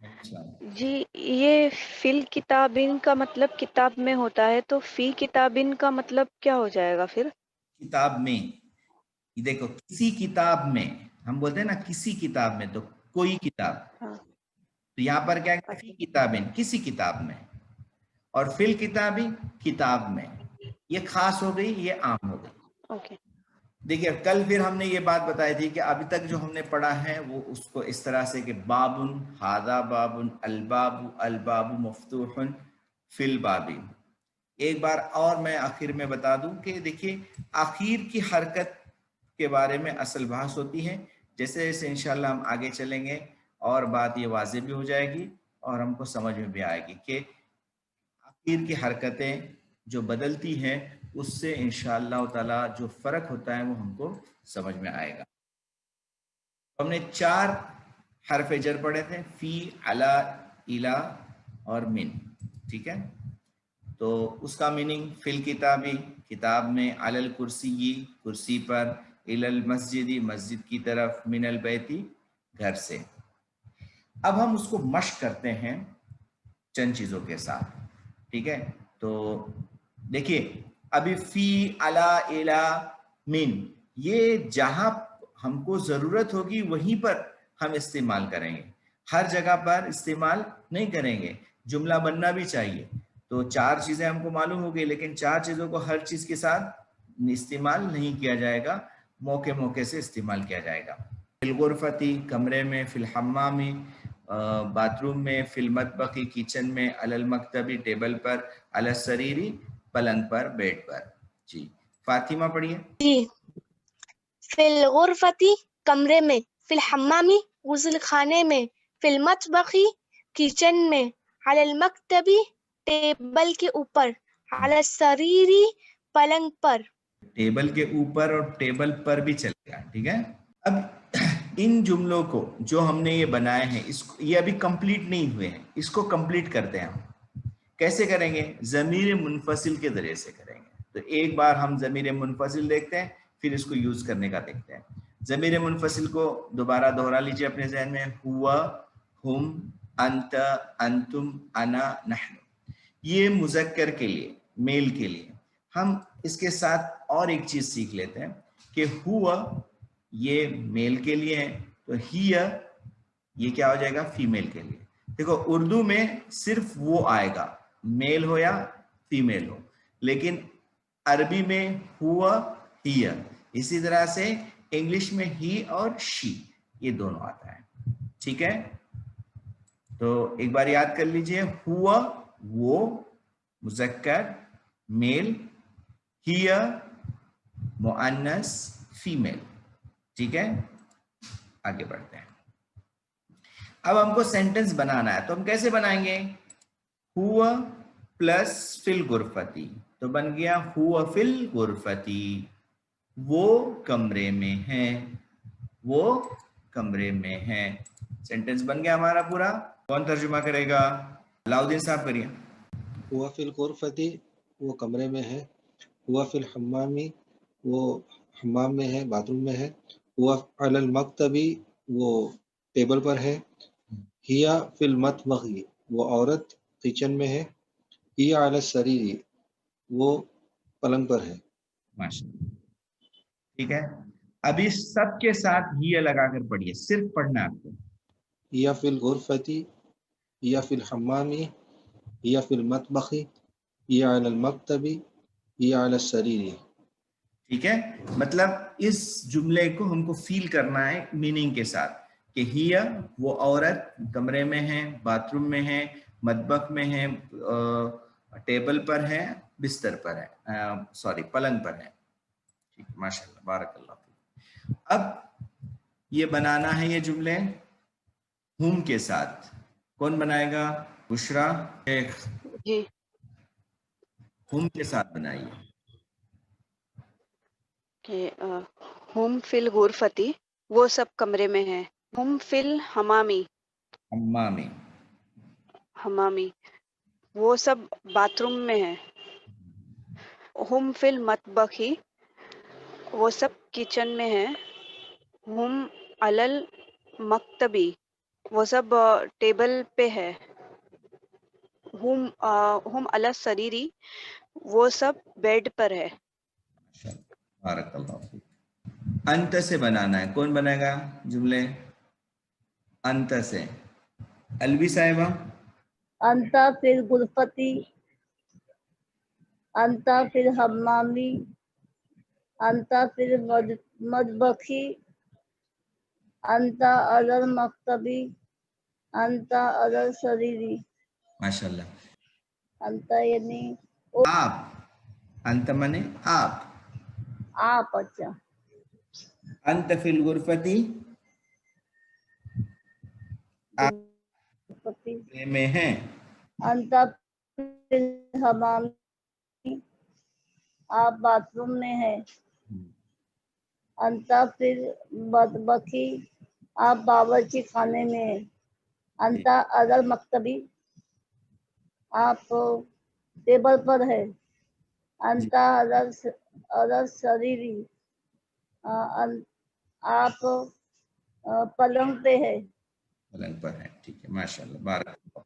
اچھا، جی یہ فی الکتابین کا مطلب کتاب میں ہوتا ہے، تو فی کتابین کا مطلب کیا ہو جائے گا پھر؟ کتاب میں، یہ دیکھو کسی کتاب میں، ہم بولتے ہیں نا کسی کتاب میں، تو کوئی کتاب، ہاں تو یہاں پر کیا ہے، فی اچھا کتابین کسی کتاب میں، اور فی الکتابی کتاب میں، یہ خاص ہو گئی، یہ عام ہو گئی۔ اوکے دیکھیے کل پھر ہم نے یہ بات بتائی تھی کہ ابھی تک جو ہم نے پڑھا ہے وہ اس کو اس طرح سے کہ بابن، ہاذا بابن، الباب، الباب مفتوح فی البابی۔ ایک بار اور میں آخر میں بتا دوں کہ دیکھیے آخر کی حرکت کے بارے میں اصل بحث ہوتی ہے، جیسے جیسے انشاءاللہ ہم آگے چلیں گے اور بات یہ واضح بھی ہو جائے گی اور ہم کو سمجھ میں بھی آئے گی کہ آخر کی حرکتیں جو بدلتی ہیں اس سے انشاءاللہ تعالی جو فرق ہوتا ہے وہ ہم کو سمجھ میں آئے گا۔ ہم نے 4 حرف جر پڑھے تھے، فی، علی، الی اور من، ٹھیک ہے؟ تو اس کا میننگ فی الکتابی کتاب میں، علی الکرسی کرسی پر، الی المسجدی مسجد کی طرف، من البیتی گھر سے۔ اب ہم اس کو مشق کرتے ہیں چند چیزوں کے ساتھ، ٹھیک ہے؟ تو دیکھیے ابھی فی، علی، الی، من، یہ جہاں ہم کو ضرورت ہوگی وہیں پر ہم استعمال کریں گے، ہر جگہ پر استعمال نہیں کریں گے، جملہ بننا بھی چاہیے۔ تو 4 چیزیں ہم کو معلوم ہو گئی، لیکن 4 چیزوں کو ہر چیز کے ساتھ استعمال نہیں کیا جائے گا، موقع موقع سے استعمال کیا جائے گا۔ فی الغرفتی کمرے میں، فی الحمامی باتھ روم میں، فی المطبخی کچن میں، علی المکتبی ٹیبل پر، علی السریری پلنگ پر، بیڈ پر۔ جی فاطمہ پڑھیے۔ جی، فی الغرفتی کمرے میں، فی الحمامی غسل خانے میں، فی المطبخی کچن میں، علی المکتبی ٹیبل کے اوپر، علی السریری پلنگ پر۔ ٹیبل کے اوپر اور ٹیبل پر بھی چلے گا، ٹھیک ہے؟ اب ان جملوں کو جو ہم نے یہ بنائے ہیں، یہ ابھی کمپلیٹ نہیں ہوئے ہیں، اس کو کمپلیٹ کرتے ہیں ہم۔ کیسے کریں گے؟ ضمیر منفصل کے ذریعے سے کریں گے۔ تو ایک بار ہم ضمیر منفصل دیکھتے ہیں، پھر اس کو یوز کرنے کا دیکھتے ہیں۔ ضمیر منفصل کو دوبارہ دہرا لیجئے اپنے ذہن میں، ہوا، ہم، انت، انتم، انا، نحن۔ یہ مذکر کے لیے، میل کے لیے۔ ہم اس کے ساتھ اور ایک چیز سیکھ لیتے ہیں کہ ہوا یہ میل کے لیے ہے، تو ہیا یہ کیا ہو جائے گا؟ فیمیل کے لیے۔ دیکھو اردو میں صرف وہ آئے گا، میل ہو یا فیمیل ہو، لیکن عربی میں ہوا، ہیا، اسی طرح سے انگلش میں ہی اور شی، یہ دونوں آتا ہے، ٹھیک ہے؟ تو ایک بار یاد کر لیجئے، ہوا وہ مذکر میل، ہیا مؤنث فیمیل، ٹھیک ہے؟ آگے بڑھتے ہیں۔ اب ہم کو سینٹنس بنانا ہے، تو ہم کیسے بنائیں گے؟ ہوا پلس فی الغرفتی، تو بن گیا ہوا فی الغرفتی، وہ کمرے میں ہے، وہ کمرے میں ہے۔ سینٹنس بن گیا ہمارا پورا۔ کون ترجمہ کرے گا؟ علاؤدین صاحب کریے۔ ہوا فی الغرفتی وہ کمرے میں ہے، ہوا فی الحمامی وہ حمام میں ہے، باتھ روم میں ہے، ہوا علی المکتبی وہ ٹیبل پر ہے، ہیا فی المطبخی وہ عورت کچن میں ہے، ہیا علی السریری وہ پلنگ پر ہے۔ ماشاءاللہ، ٹھیک ہے؟ ابھی سب کے ساتھ ہی لگا کر پڑھیے، صرف پڑھنا آپ کو۔ ہیا فی الغرفتی، ہیا فی الحمامی، ہیا فی المطبخی، ہیا علی المکتبی، ہیا علی السریری۔ ٹھیک ہے؟ مطلب اس جملے کو ہم کو فیل کرنا ہے میننگ کے ساتھ کہ ہیا وہ عورت کمرے میں ہے، باتھ روم میں ہے، مطبخ میں ہے، ٹیبل پر ہے، بستر پر ہے، سوری پلنگ پر ہے۔ ٹھیک، ماشاءاللہ، بارک اللہ فیک۔ اب یہ بنانا ہے یہ جملے ہم کے ساتھ، کون بنائے گا؟ بشرا شیخ، جی ہم کے ساتھ بنائیے۔ کہ ہم فی الغرفتی وہ سب کمرے میں ہیں، ہم فی الحمامی حمامی، حمامی وہ سب باتھ روم میں ہیں، ہم فی المطبخی وہ سب کچن میں ہیں، ہم علی المکتبی وہ سب ٹیبل پہ ہے. ہم علی السریری، وہ سب بیڈ پر ہے. بارک اللہ فیک. انت سے بنانا ہے. کون بنائے گا جملے انت سے؟ الوی صاحبہ. انت فی الغرفتی، انت فی الحمامی، انت فی المطبخی، انت علی المکتبی، انت علی السریری. ماشاء اللہ. انت یعنی آپ. انت منے آپ. آپ. اچھا. انت فی الغرفتی، آپ غرفتی. میں ہیں. انت فی الحمامی، آپ باتھ روم میں ہیں. انت فی المطبخی، آپ باورچی خانے میں ہیں. انت علی المکتبی، آپ ٹیبل پر ہے. انت علی السریری، آپ پلنگ پہ ہے. پلنگ پر ہے. ٹھیک ہے ماشاء اللہ. بارک اللہ.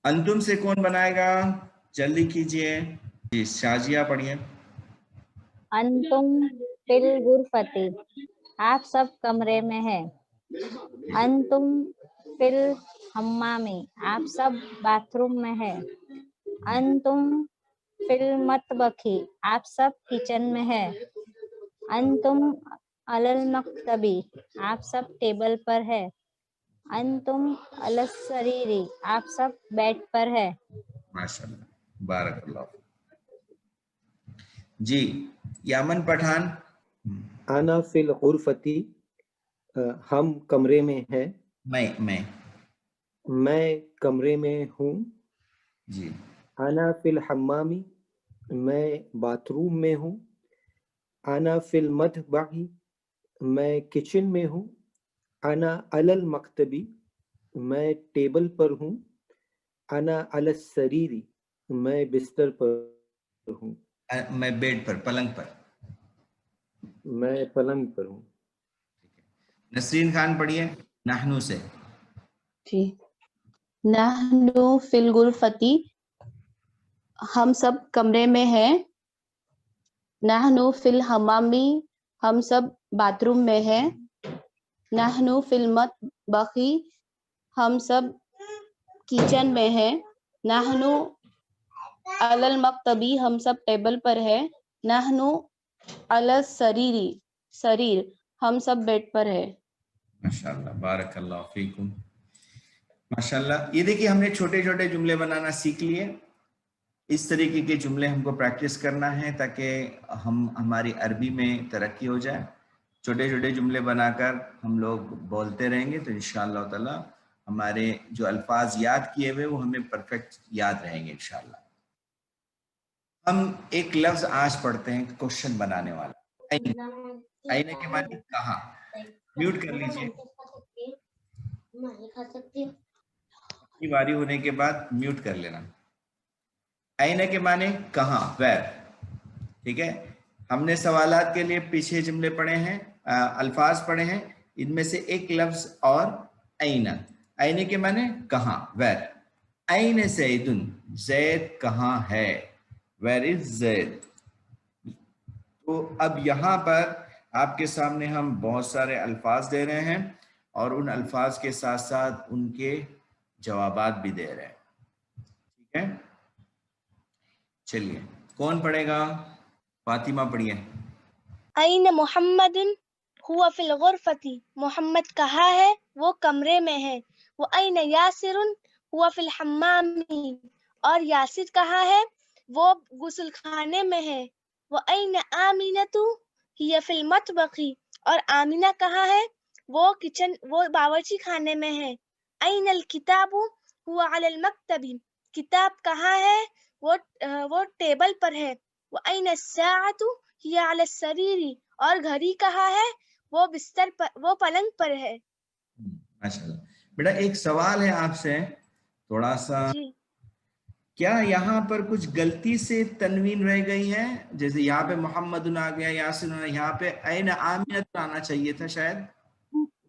انتم سے کون بنائے گا؟ جلدی کیجئے. جی شازیہ پڑھیے. انتم فی الغرفتی، آپ سب کمرے میں ہیں. انتم فی الحمامی، آپ سب باتھ روم میں ہیں. انتم فی المطبخی، آپ سب کچن میں ہیں. انتم علی المکتبی، آپ سب ٹیبل پر ہے. انتم علی السریری، آپ سب بیڈ پر ہے. ماشاء اللہ. بارک اللہ. جی یامن پٹھان. انا فی الغرفتی، ہم کمرے میں ہیں. میں کمرے میں ہوں. جی. انا فی الحمامی، میں باتھ روم میں ہوں. انا فی المطبخی، میں کچن میں ہوں. انا علی المکتبی، میں ٹیبل پر ہوں. انا علی السریری، میں بستر پر ہوں. میں بیڈ پر، پلنگ پر. میں پلنگ پر ہوں. نسرین خان پڑھیے نحنو سے. جی. نحنو فی الغرفتی، ہم سب کمرے میں ہیں. نحنو فی الحمامی، ہم سب باتھ روم میں ہیں. نحنو فی المطبخی، ہم سب کچن میں ہیں. نحنو علی المکتبی، ہم سب ٹیبل پر ہے. نحنو علی السریری، سریر، ہم سب بیڈ پر ہے. ماشاءاللہ. بارک اللہ فیکم. ماشاءاللہ. یہ دیکھیے ہم نے چھوٹے چھوٹے جملے بنانا سیکھ لیے. اس طریقے کے جملے ہم کو پریکٹس کرنا ہے تاکہ ہماری عربی میں ترقی ہو جائے. چھوٹے چھوٹے جملے بنا کر ہم لوگ بولتے رہیں گے تو انشاءاللہ تعالی ہمارے جو الفاظ یاد کیے ہوئے وہ ہمیں پرفیکٹ یاد رہیں گے انشاءاللہ. ہم ایک لفظ آج پڑھتے ہیں کوشچن بنانے والا. آئینے کے معنی کہاں. میوٹ کر لیجئے. کی باری ہونے کے بعد میوٹ کر لینا. آئینے کے معنی کہاں، ویر. ٹھیک ہے. ہم نے سوالات کے لیے پیچھے جملے پڑھے ہیں، الفاظ پڑھے ہیں. ان میں سے ایک لفظ اور آئینہ. آئینے کے معنی کہاں، ویر. آئین زیدن، زید کہاں ہے. ویر از زید. تو اب یہاں پر آپ کے سامنے ہم بہت سارے الفاظ دے رہے ہیں اور ان الفاظ کے ساتھ ساتھ ان کے جوابات بھی دے رہے ہیں. ٹھیک ہے. چلیے کون پڑھے گا؟ فاطمہ پڑھیے. این محمد هو فی الغرفتی، محمد کہاں ہے، وہ کمرے میں ہے. وَأَيْنَ یاسر هو فی الحمام، اور یاسر کہاں ہے، وہ غسل خانے میں ہے. وَأَيْنَ آمِنَةُ هِيَ فی المطبخ، اور آمینہ کہاں ہے، وہ باورچی خانے میں ہے. این الکتاب هو علی المکتب، کتاب کہاں ہے، وہ ٹیبل پر ہے. وَأَيْنَ السَّاعَةُ هِيَ عَلَى السَّرِيرِ، اور گھڑی کہاں ہے، وہ بستر پر، وہ پلنگ پر ہے. ماشاءاللہ. بیٹا ایک سوال ہے آپ سے تھوڑا سا. جی. کیا یہاں پر کچھ غلطی سے تنوین رہ گئی ہے؟ جیسے یہاں پہ محمد آ گیا، یاسر، یہاں پہ این آمینہ آنا چاہیے تھا شاید.